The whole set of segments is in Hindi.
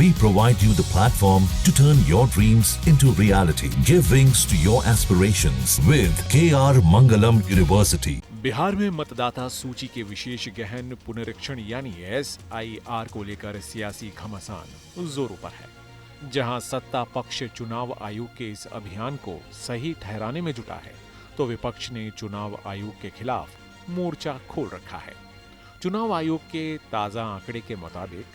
We provide you the platform to turn your dreams into reality. Give wings to your aspirations with KR Mangalam University. Bihar में मतदाता सूची के विशेष गहन पुनरीक्षण यानी SIR को लेकर सियासी घमासान जोरों पर है। जहां सत्ता पक्ष चुनाव आयोग के इस अभियान को सही ठहराने में जुटा है, तो विपक्ष ने चुनाव आयोग के खिलाफ मोर्चा खोल रखा है। चुनाव आयोग के ताजा आंकड़े के मुताबिक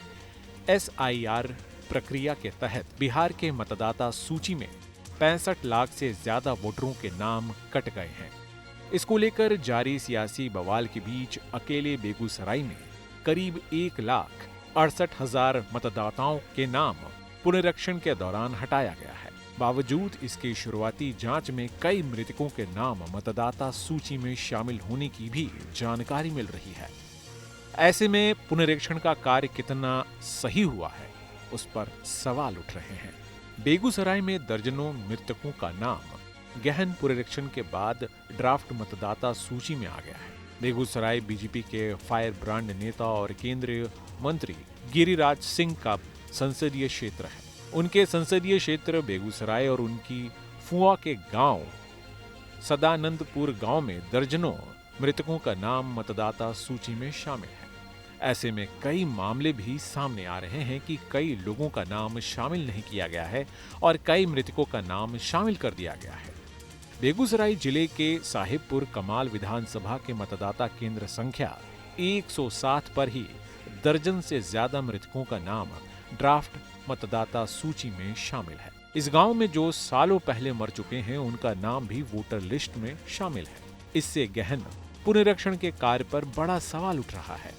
SIR प्रक्रिया के तहत बिहार के मतदाता सूची में 65 लाख से ज्यादा वोटरों के नाम कट गए हैं। इसको लेकर जारी सियासी बवाल के बीच अकेले बेगूसराय में करीब 1,68,000 मतदाताओं के नाम पुनरीक्षण के दौरान हटाया गया है। बावजूद इसके शुरुआती जांच में कई मृतकों के नाम मतदाता सूची में शामिल होने की भी जानकारी मिल रही है। ऐसे में पुनरीक्षण का कार्य कितना सही हुआ है, उस पर सवाल उठ रहे हैं। बेगूसराय में दर्जनों मृतकों का नाम गहन पुनरीक्षण के बाद ड्राफ्ट मतदाता सूची में आ गया है। बेगूसराय बीजेपी के फायर ब्रांड नेता और केंद्रीय मंत्री गिरिराज सिंह का संसदीय क्षेत्र है। उनके संसदीय क्षेत्र बेगूसराय और उनकी फुआ के गांव सदानंदपुर गांव में दर्जनों मृतकों का नाम मतदाता सूची में शामिल है। ऐसे में कई मामले भी सामने आ रहे हैं कि कई लोगों का नाम शामिल नहीं किया गया है और कई मृतकों का नाम शामिल कर दिया गया है। बेगूसराय जिले के साहिबपुर कमाल विधानसभा के मतदाता केंद्र संख्या 107 पर ही दर्जन से ज्यादा मृतकों का नाम ड्राफ्ट मतदाता सूची में शामिल है। इस गांव में जो सालों पहले मर चुके हैं, उनका नाम भी वोटर लिस्ट में शामिल है। इससे गहन पुनरीक्षण के कार्य पर बड़ा सवाल उठ रहा है।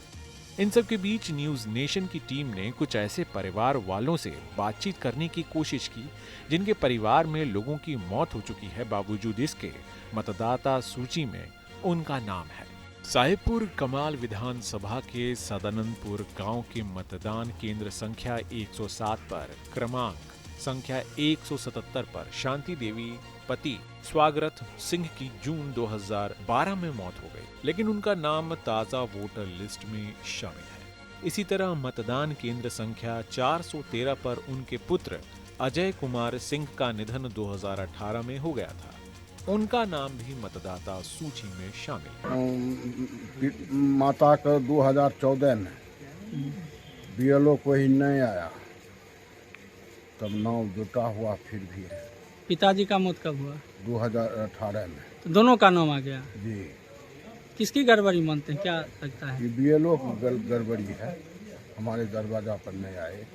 इन सब के बीच न्यूज नेशन की टीम ने कुछ ऐसे परिवार वालों से बातचीत करने की कोशिश की जिनके परिवार में लोगों की मौत हो चुकी है, बावजूद इसके मतदाता सूची में उनका नाम है। साहिबपुर कमाल विधानसभा के सदानंदपुर गांव के मतदान केंद्र संख्या 107 पर क्रमांक संख्या 177 पर शांति देवी पति स्वागत सिंह की जून 2012 में मौत हो गई, लेकिन उनका नाम ताजा वोटर लिस्ट में शामिल है। इसी तरह मतदान केंद्र संख्या 413 पर उनके पुत्र अजय कुमार सिंह का निधन 2018 में हो गया था। उनका नाम भी मतदाता सूची में शामिल है। माता का 2014 में BLO कोई नहीं आया, तब नाम जुटा हुआ। फिर भी पिताजी का मौत कब हुआ? 2018 में। तो दोनों का नाम आ गया जी। किसकी गड़बड़ी मानते हैं, क्या लगता है? ये BLO की गड़बड़ी है, हमारे दरवाजा पर नहीं आए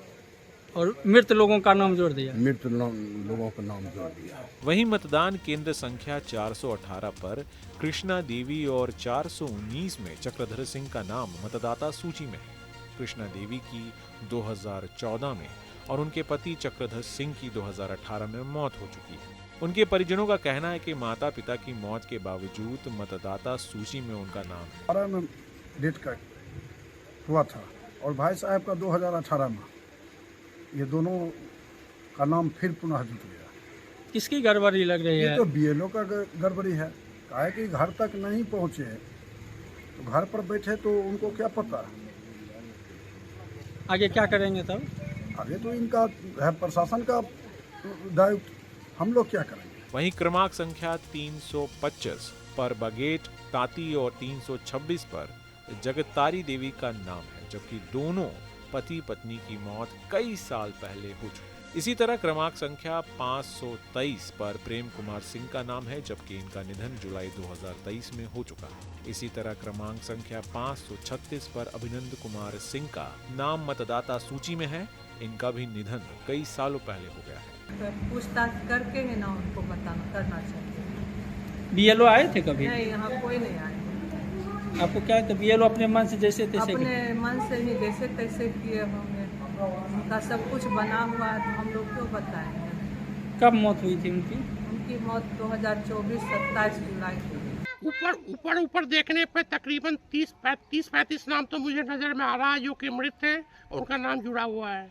और मृत लोगों का नाम जोड़ दिया। मृत लोगों का नाम जोड़ दिया। वहीं मतदान केंद्र संख्या 418 पर कृष्णा देवी और 419 में चक्रधर सिंह का नाम मतदाता सूची में है। कृष्णा देवी की 2014 में और उनके पति चक्रधर सिंह की 2018 में मौत हो चुकी है। उनके परिजनों का कहना है कि माता पिता की मौत के बावजूद मतदाता सूची में उनका नाम है। 2018 में डेट का हुआ था और भाई साहब का 2018 में, ये दोनों का नाम फिर पुनः जुट गया। किसकी गड़बड़ी लग रही है? ये तो BLO का गड़बड़ी है। काहे कि घर तक नहीं पहुँचे, तो घर पर बैठे तो उनको क्या पता। आगे क्या करेंगे तब? आगे तो इनका है प्रशासन का दायित्व, हम लोग क्या करेंगे। वहीं क्रमांक संख्या 325 पर बगेट ताती और 326 पर जगतारी देवी का नाम है, जबकि दोनों पति पत्नी की मौत कई साल पहले हो चुकी। इसी तरह क्रमांक संख्या 523 पर प्रेम कुमार सिंह का नाम है, जबकि इनका निधन जुलाई 2023 में हो चुका है। इसी तरह क्रमांक संख्या 536 पर अभिनंद कुमार सिंह का नाम मतदाता सूची में है। इनका भी निधन कई सालों पहले हो गया है। पूछताछ करके ही ना उनको बताना करना चाहिए। BLO आए थे कभी? नहीं, यहाँ कोई नहीं आया। आपको क्या है? तो BLO अपने मन से जैसे तैसे अपने मन से ही जैसे तैसे किए होंगे। उनका सब कुछ बना हुआ है, तो हम लोग क्यों बताएंगे। कब मौत हुई थी उनकी? उनकी मौत 2024 27 जुलाई को। ऊपर देखने पे तकरीबन 30-35 नाम तो मुझे नजर में आ रहा है जो कि मृत है, उनका नाम जुड़ा हुआ है।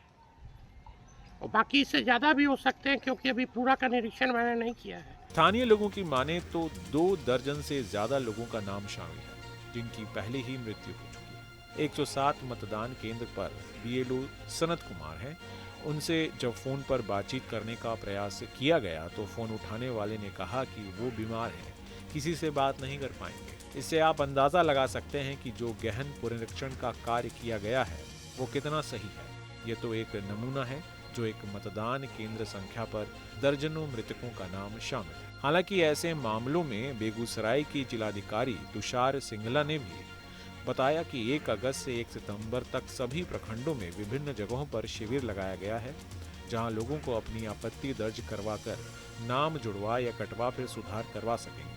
और बाकी इससे ज्यादा भी हो सकते हैं, क्योंकि अभी पूरा का निरीक्षण मैंने नहीं किया है। स्थानीय लोगों की माने तो 2 दर्जन से ज्यादा लोगों का नाम शामिल है, जिनकी पहले ही मृत्यु हो चुकी है। 107 मतदान केंद्र पर बीएलओ सनत कुमार हैं। उनसे जब फोन पर बातचीत करने का प्रयास किया गया तो फोन उठाने वाले ने कहा कि वो बीमार हैं, किसी से बात नहीं कर पाएंगे। इससे आप अंदाजा लगा सकते हैं कि जो गहन पुनरीक्षण का कार्य किया गया है वो कितना सही है। ये तो एक नमूना है जो एक मतदान केंद्र संख्या पर दर्जनों मृतकों का नाम शामिल है। हालांकि ऐसे मामलों में बेगूसराय की जिलाधिकारी तुषार सिंगला ने भी बताया कि 1 अगस्त से 1 सितंबर तक सभी प्रखंडों में विभिन्न जगहों पर शिविर लगाया गया है, जहां लोगों को अपनी आपत्ति दर्ज करवाकर नाम जुड़वा या कटवा फिर सुधार करवा सकेंगे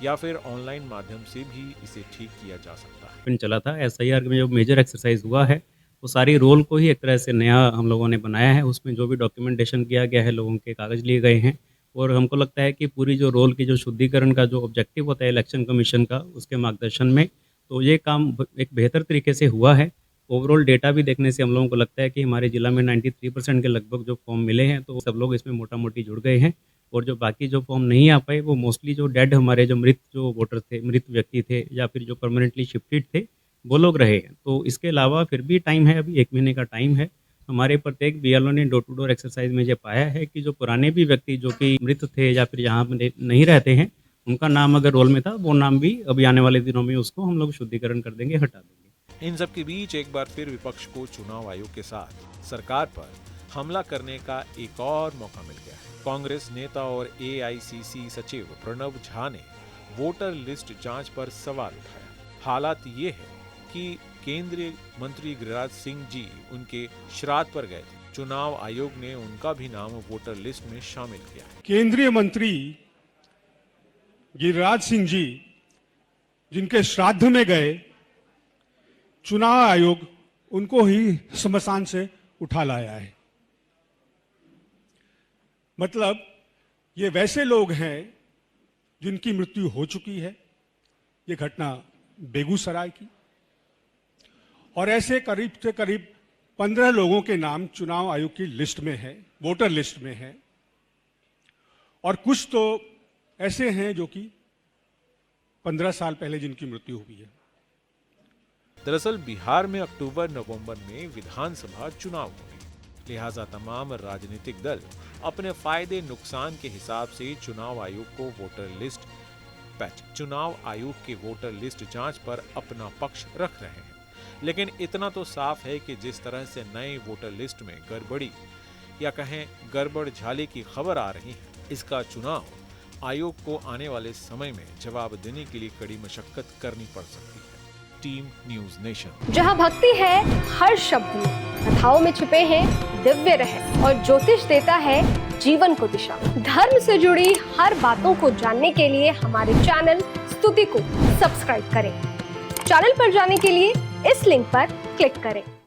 या फिर ऑनलाइन माध्यम से भी इसे ठीक किया जा सकता है। चला था SIR में जो मेजर एक्सरसाइज हुआ है वो सारी रोल को ही एक तरह से नया हम लोगों ने बनाया है। उसमें जो भी डॉक्यूमेंटेशन किया गया है, लोगों के कागज़ लिए गए हैं और हमको लगता है कि पूरी जो रोल की जो शुद्धिकरण का जो ऑब्जेक्टिव होता है इलेक्शन कमीशन का, उसके मार्गदर्शन में तो ये काम एक बेहतर तरीके से हुआ है। ओवरऑल डेटा भी देखने से हम लोगों को लगता है कि हमारे ज़िला में 93% के लगभग जो फॉर्म मिले हैं तो सब लोग इसमें मोटा मोटी जुड़ गए हैं और जो बाकी जो फॉर्म नहीं आ पाए वो मोस्टली जो डेड हमारे जो मृत जो वोटर थे, मृत व्यक्ति थे या फिर जो परमानेंटली शिफ्टेड थे वो लोग रहे हैं। तो इसके अलावा फिर भी टाइम है, अभी 1 महीने का टाइम है। हमारे प्रत्येक BLO ने डोर टू डोर एक्सरसाइज में ये पाया है कि जो पुराने भी व्यक्ति जो कि मृत थे या फिर यहाँ नहीं रहते हैं, उनका नाम अगर रोल में था वो नाम भी अभी आने वाले दिनों में उसको हम लोग शुद्धिकरण कर देंगे, हटा देंगे। इन सब के बीच एक बार फिर विपक्ष को चुनाव आयोग के साथ सरकार पर हमला करने का एक और मौका मिल गया है। कांग्रेस नेता और AICC सचिव प्रणव झा ने वोटर लिस्ट जांच पर सवाल उठाया। हालात ये है कि केंद्रीय मंत्री गिरिराज सिंह जी उनके श्राद्ध पर गए थे। चुनाव आयोग ने उनका भी नाम वोटर लिस्ट में शामिल किया है। केंद्रीय मंत्री गिरिराज सिंह जी जिनके श्राद्ध में गए, चुनाव आयोग उनको ही श्मशान से उठा लाया है। मतलब ये वैसे लोग हैं जिनकी मृत्यु हो चुकी है। ये घटना बेगूसराय की और ऐसे करीब से करीब 15 लोगों के नाम चुनाव आयोग की लिस्ट में है, वोटर लिस्ट में है और कुछ तो ऐसे हैं जो कि 15 साल पहले जिनकी मृत्यु हुई है। दरअसल बिहार में अक्टूबर-नवंबर में विधानसभा चुनाव होंगे, लिहाजा तमाम राजनीतिक दल अपने फायदे नुकसान के हिसाब से चुनाव आयोग के वोटर लिस्ट जांच पर अपना पक्ष रख रहे हैं। लेकिन इतना तो साफ है कि जिस तरह से नए वोटर लिस्ट में गड़बड़ी या कहें गड़बड़ झाले की खबर आ रही है, इसका चुनाव आयोग को आने वाले समय में जवाब देने के लिए कड़ी मशक्कत करनी पड़ सकती है। Team news nation. जहां भक्ति है हर शब्द में, कथाओं में छुपे हैं दिव्य रहस्य और ज्योतिष देता है जीवन को दिशा। धर्म से जुड़ी हर बातों को जानने के लिए हमारे चैनल स्तुति को सब्सक्राइब करें। चैनल पर जाने के लिए इस लिंक पर क्लिक करें।